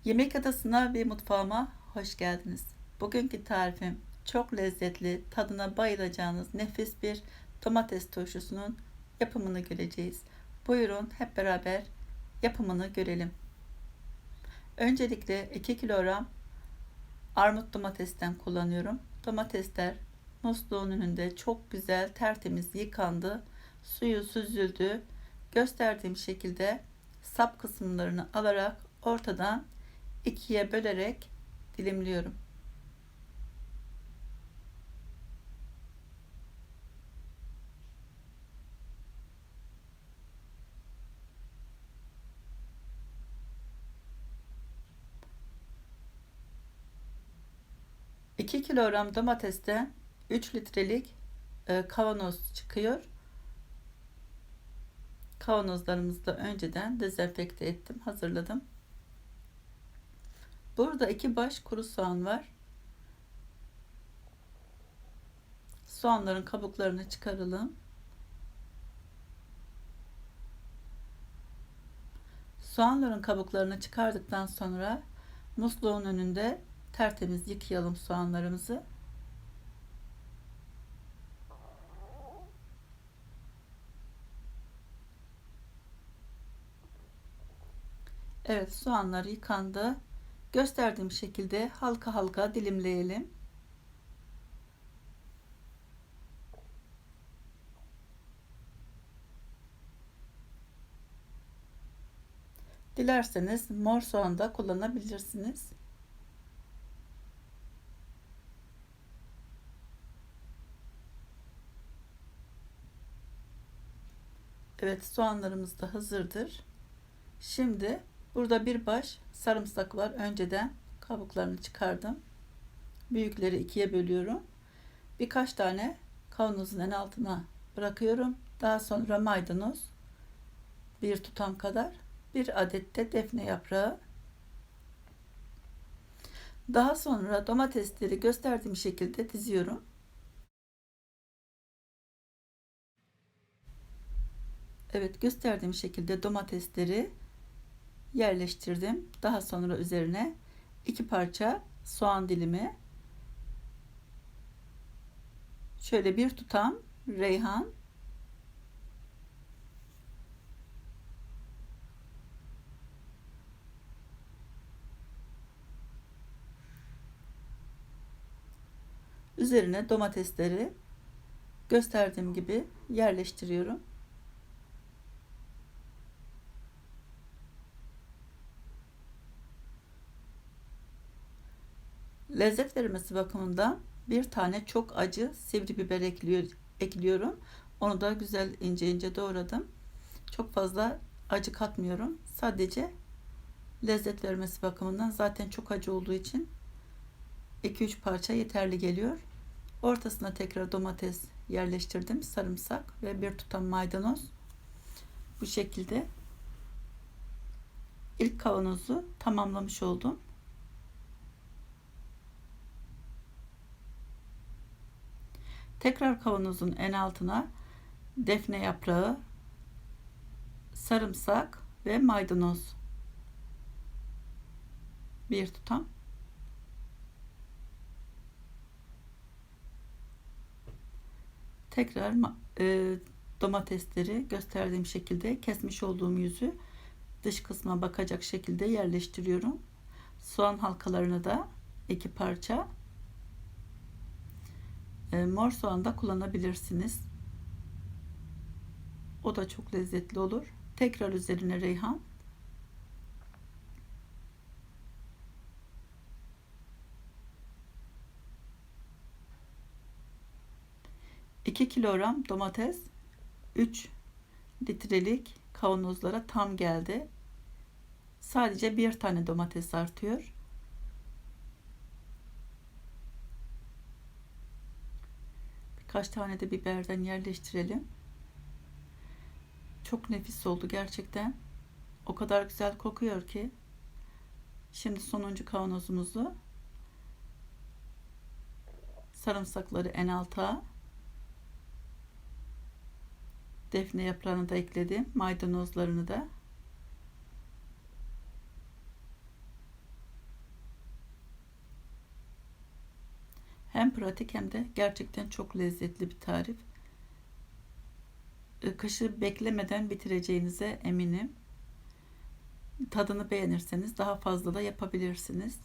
Yemek Adası'na ve mutfağıma hoş geldiniz. Bugünkü tarifim çok lezzetli, tadına bayılacağınız nefis bir domates turşusunun yapımını göreceğiz. Buyurun hep beraber yapımını görelim. Öncelikle 2 kilogram armut domatesten kullanıyorum. Domatesler musluğun önünde çok güzel tertemiz yıkandı. Suyu süzüldü. Gösterdiğim şekilde sap kısımlarını alarak ortadan ikiye bölerek dilimliyorum. İki kilogram domatesten 3 litrelik kavanoz çıkıyor. Kavanozlarımızı da önceden dezenfekte ettim, hazırladım. Burada 2 baş kuru soğan var. Soğanların kabuklarını çıkaralım. Soğanların kabuklarını çıkardıktan sonra musluğun önünde tertemiz yıkayalım soğanlarımızı. Evet, soğanlar yıkandı. Gösterdiğim şekilde halka halka dilimleyelim. Dilerseniz mor soğan da kullanabilirsiniz. Evet, soğanlarımız da hazırdır. Şimdi burada bir baş sarımsak var. Önceden kabuklarını çıkardım. Büyükleri ikiye bölüyorum. Birkaç tane kavanozun en altına bırakıyorum. Daha sonra maydanoz bir tutam kadar, bir adet de defne yaprağı. Daha sonra domatesleri gösterdiğim şekilde diziyorum. Evet, gösterdiğim şekilde domatesleri yerleştirdim. Daha sonra üzerine 2 parça soğan dilimi, şöyle bir tutam reyhan, üzerine domatesleri gösterdiğim gibi yerleştiriyorum. Lezzet vermesi bakımından bir tane çok acı sivri biber ekliyorum. Onu da güzel ince ince doğradım. Çok fazla acı katmıyorum. Sadece lezzet vermesi bakımından, zaten çok acı olduğu için 2-3 parça yeterli geliyor. Ortasına tekrar domates yerleştirdim. Sarımsak ve bir tutam maydanoz. Bu şekilde ilk kavanozu tamamlamış oldum. Tekrar kavanozun en altına defne yaprağı, sarımsak ve maydanoz bir tutam. Tekrar domatesleri gösterdiğim şekilde kesmiş olduğum yüzü dış kısma bakacak şekilde yerleştiriyorum. Soğan halkalarını da 2 parça. Mor soğan da kullanabilirsiniz. O da çok lezzetli olur. Tekrar üzerine reyhan. 2 kilogram domates 3 litrelik kavanozlara tam geldi. Sadece bir tane domates artıyor. Birkaç tane de biberden yerleştirelim. Çok nefis oldu gerçekten. O kadar güzel kokuyor ki. Şimdi sonuncu kavanozumuzu, sarımsakları en alta, defne yaprağını da ekledim. Maydanozlarını da. Hem pratik hem de gerçekten çok lezzetli bir tarif. Kışı beklemeden bitireceğinize eminim. Tadını beğenirseniz daha fazla da yapabilirsiniz.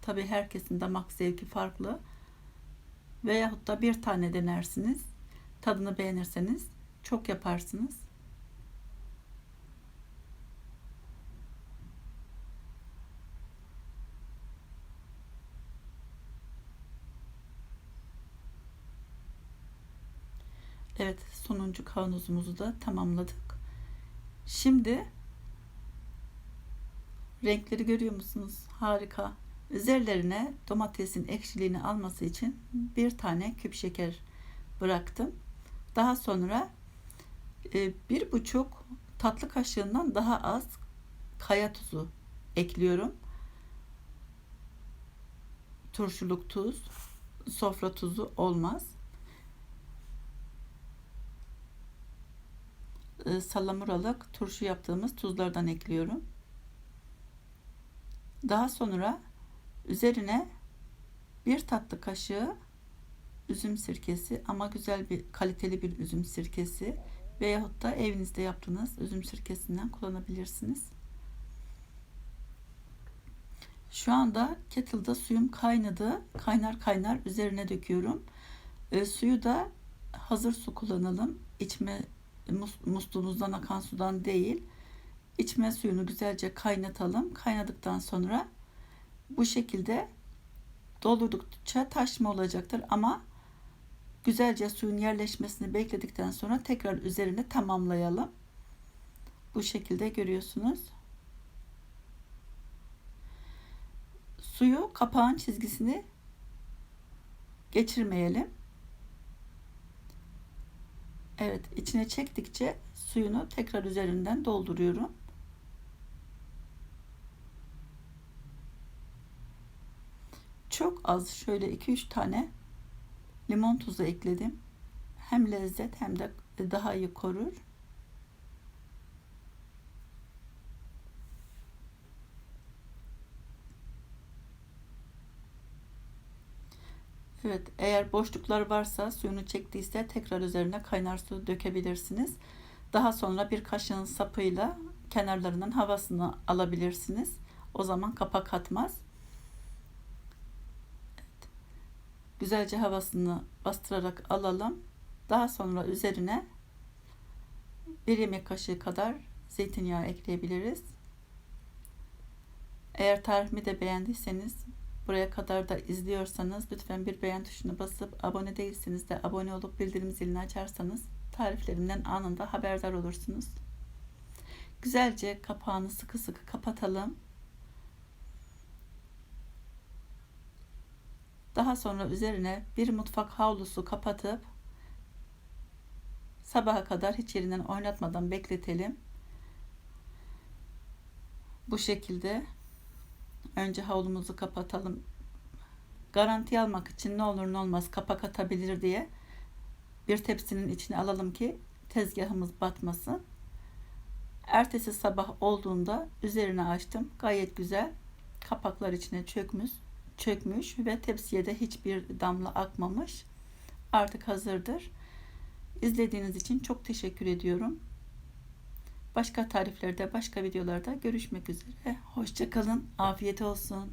Tabii herkesin damak zevki farklı. Veyahut da bir tane denersiniz. Tadını beğenirseniz çok yaparsınız. Evet, sonuncu kavanozumuzu da tamamladık. Şimdi renkleri görüyor musunuz? Harika. Üzerlerine domatesin ekşiliğini alması için bir tane küp şeker bıraktım. Daha sonra 1,5 tatlı kaşığından daha az kaya tuzu ekliyorum. Turşuluk tuz, sofra tuzu olmaz. Salamuralık turşu yaptığımız tuzlardan ekliyorum. Daha sonra üzerine bir tatlı kaşığı üzüm sirkesi, ama güzel bir kaliteli bir üzüm sirkesi veyahut da evinizde yaptığınız üzüm sirkesinden kullanabilirsiniz. Şu anda kettle'da suyum kaynadı. Kaynar kaynar üzerine döküyorum. Suyu da hazır su kullanalım. İçme musluğunuzdan akan sudan değil. İçme suyunu güzelce kaynatalım. Kaynadıktan sonra bu şekilde doldurdukça taşma olacaktır, ama güzelce suyun yerleşmesini bekledikten sonra tekrar üzerine tamamlayalım. Bu şekilde görüyorsunuz. Suyu kapağın çizgisini geçirmeyelim. Evet, içine çektikçe suyunu tekrar üzerinden dolduruyorum. Çok az, şöyle 2-3 tane limon tuzu ekledim. Hem lezzet hem de daha iyi korur. Evet, eğer boşluklar varsa, suyunu çektiyse tekrar üzerine kaynar su dökebilirsiniz. Daha sonra bir kaşığın sapıyla kenarlarından havasını alabilirsiniz. O zaman kapak atmaz. Evet, güzelce havasını bastırarak alalım. Daha sonra üzerine bir yemek kaşığı kadar zeytinyağı ekleyebiliriz. Eğer tarifimi de beğendiyseniz, buraya kadar da izliyorsanız lütfen bir beğen tuşuna basıp, abone değilseniz de abone olup bildirim zilini açarsanız tariflerimden anında haberdar olursunuz. Güzelce kapağını sıkı sıkı kapatalım. Daha sonra üzerine bir mutfak havlusu kapatıp sabaha kadar hiç yerinden oynatmadan bekletelim. Bu şekilde önce havlumuzu kapatalım. Garanti almak için ne olur ne olmaz kapak atabilir diye bir tepsinin içine alalım ki tezgahımız batmasın. Ertesi sabah olduğunda üzerine açtım. Gayet güzel kapaklar içine çökmüş ve tepsiye de hiçbir damla akmamış. Artık hazırdır. İzlediğiniz için çok teşekkür ediyorum. Başka tariflerde, başka videolarda görüşmek üzere. Hoşça kalın. Afiyet olsun.